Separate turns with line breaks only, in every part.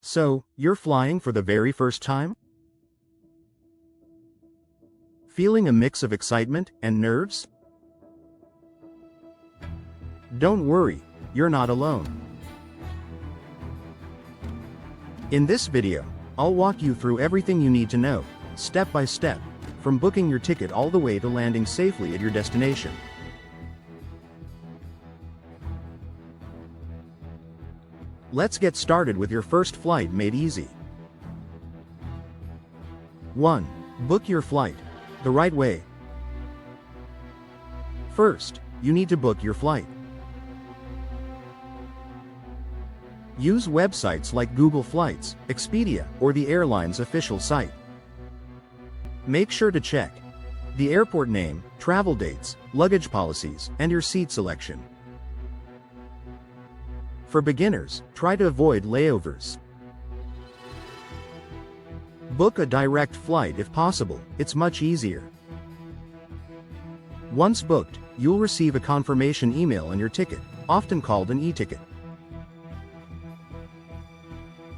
So, you're flying for the very first time? Feeling a mix of excitement and nerves? Don't worry, you're not alone. In this video, I'll walk you through everything you need to know, step by step, from booking your ticket all the way to landing safely at your destination. Let's get started with your first flight made easy. 1. Book your flight the right way. First, you need to book your flight. Use websites like Google Flights, Expedia, or the airline's official site. Make sure to check the airport name, travel dates, luggage policies, and your seat selection. For beginners, try to avoid layovers. Book a direct flight if possible, it's much easier. Once booked, you'll receive a confirmation email on your ticket, often called an e-ticket.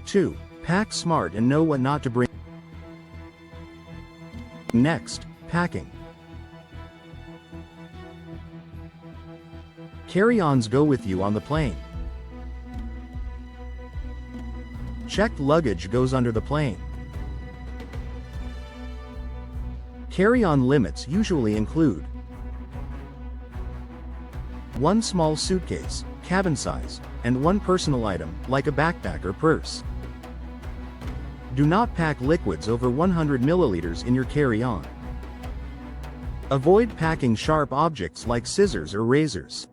2. Pack smart and know what not to bring. Next, packing. Carry-ons go with you on the plane. Checked luggage goes under the plane. Carry-on limits usually include 1 small suitcase, cabin size, and 1 personal item, like a backpack or purse. Do not pack liquids over 100 milliliters in your carry-on. Avoid packing sharp objects like scissors or razors.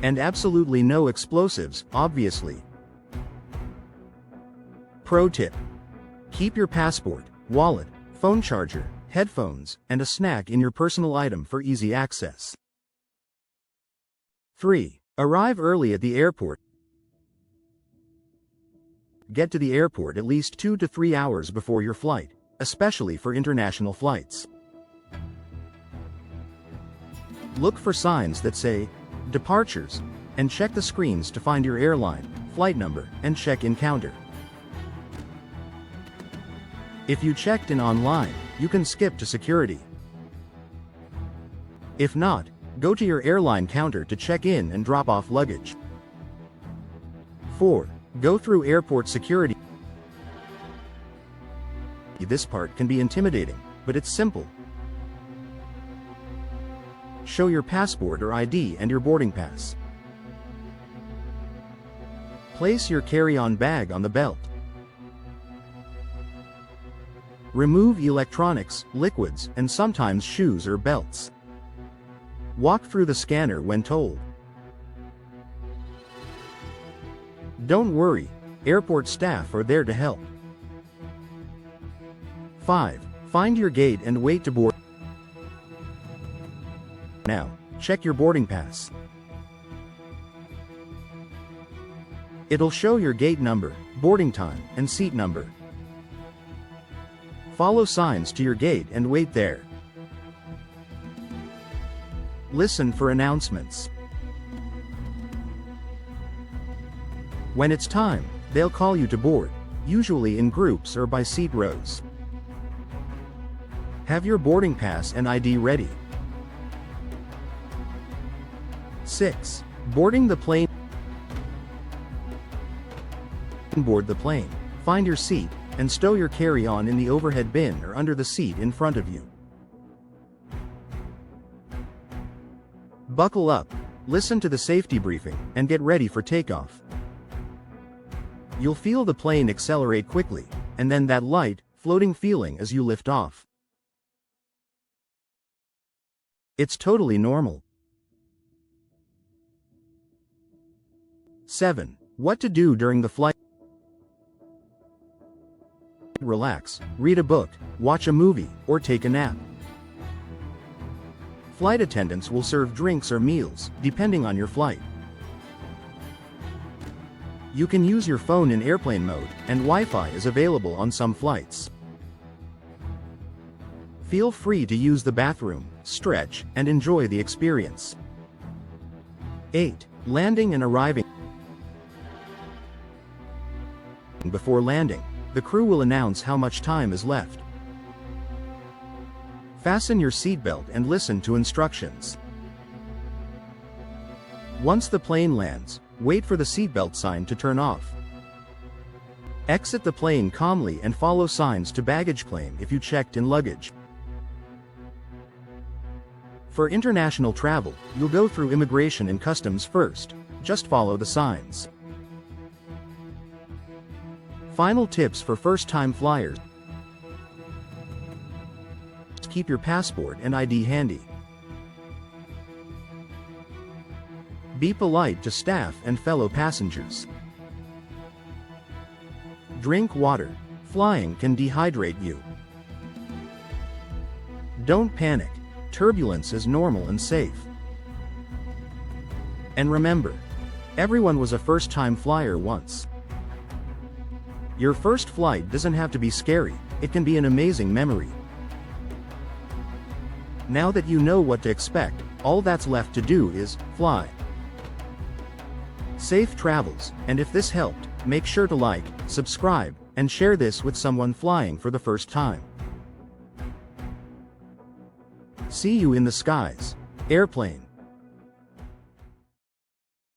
And absolutely no explosives, obviously. Pro tip: keep your passport, wallet, phone charger, headphones, and a snack in your personal item for easy access. 3. Arrive early at the airport. Get to the airport at least 2 to 3 hours before your flight, especially for international flights. Look for signs that say, "Departures," and check the screens to find your airline, flight number, and check-in counter. If you checked in online, you can skip to security. If not, go to your airline counter to check in and drop off luggage. 4. Go through airport security. This part can be intimidating, but it's simple. Show your passport or ID and your boarding pass. Place your carry-on bag on the belt. Remove electronics, liquids, and sometimes shoes or belts. Walk through the scanner when told. Don't worry, airport staff are there to help. 5. Find your gate and wait to board. Now, check your boarding pass. It'll show your gate number, boarding time, and seat number. Follow signs to your gate and wait there. Listen for announcements. When it's time, they'll call you to board, usually in groups or by seat rows. Have your boarding pass and ID ready. 6. Boarding the plane. Board the plane, find your seat, and stow your carry-on in the overhead bin or under the seat in front of you. Buckle up, listen to the safety briefing, and get ready for takeoff. You'll feel the plane accelerate quickly, and then that light, floating feeling as you lift off. It's totally normal. 7. What to do during the flight. Relax, read a book, watch a movie, or take a nap. Flight attendants will serve drinks or meals, depending on your flight. You can use your phone in airplane mode, and Wi-Fi is available on some flights. Feel free to use the bathroom, stretch, and enjoy the experience. 8. Landing and arriving. Before landing, the crew will announce how much time is left. Fasten your seatbelt and listen to instructions. Once the plane lands, wait for the seatbelt sign to turn off. Exit the plane calmly and follow signs to baggage claim if you checked in luggage. For international travel, you'll go through immigration and customs first. Just follow the signs. Final tips for first-time flyers. Keep your passport and ID handy. Be polite to staff and fellow passengers. Drink water. Flying can dehydrate you. Don't panic. Turbulence is normal and safe. And remember, everyone was a first-time flyer once. Your first flight doesn't have to be scary, it can be an amazing memory. Now that you know what to expect, all that's left to do is fly. Safe travels, and if this helped, make sure to like, subscribe, and share this with someone flying for the first time. See you in the skies. Airplane.